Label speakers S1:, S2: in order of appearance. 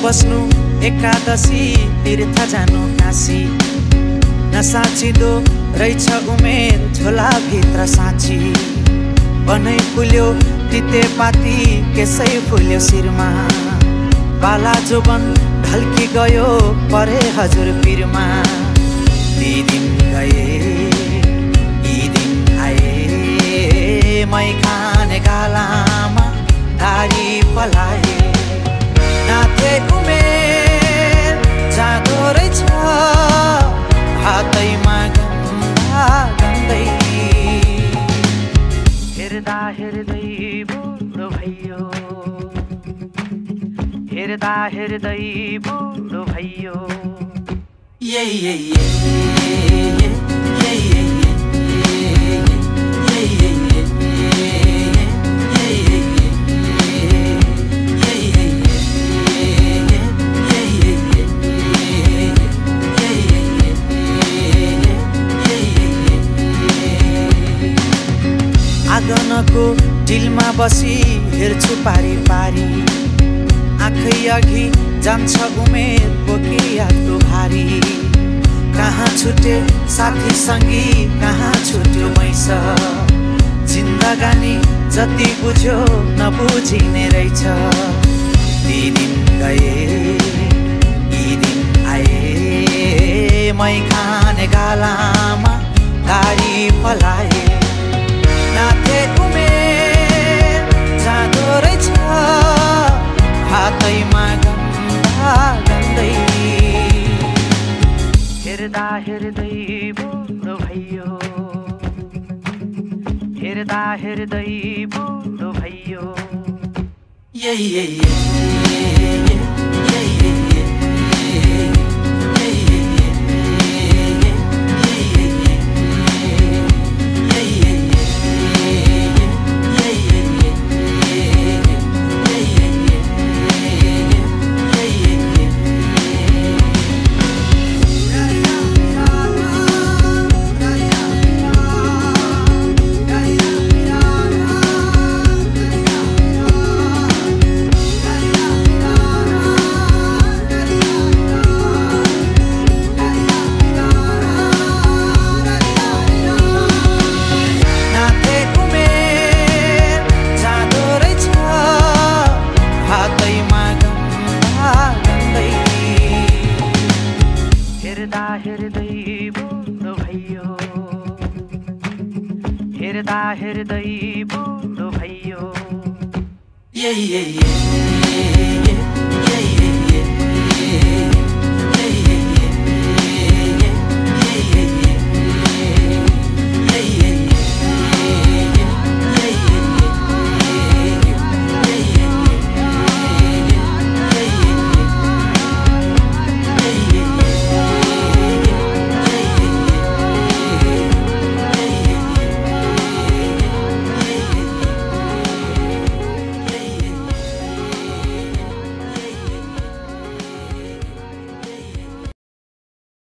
S1: बस्नु एकादशी तीर्थ जानु काशी नसाचिदो रहेछ उमेर झोलाभित्र साँची बनै फुल्यो तितेपाती केसै फुल्यो शिरमा बाला जोबन ढल्की गयो परे हजुर पिरमा ती दिन गए यी दिन आए मै खाने गालामा दारी पलाए नाथे उमेर जाँदो रहेछ हातैमा गन्दा गन्दै हेर्दा हेर्दै बुढो भइयो हेर्दा हेर्दै बुढो भइयो आँगनको डिलमा बसी हेर्छु पारी पारी आँखै अघि जान्छ उमेर बोकी यादको भारी कहाँ छुटे साथी सङ्गी कहाँ छुट्यो मैस जिन्दगानी जति बुझ्यो नबुझिने रहेछ ती दिन गए यी दिन आए मै खाने गालामा दारी पलाए नाथे उमेर जाँदो रहेछ हातैमा गन्दा गन्दै हेर्दा हेर्दै बुढो भइयो हेर्दा हेर्दै बुढो भइयो हेर्दा हेर्दै बुढो भइयो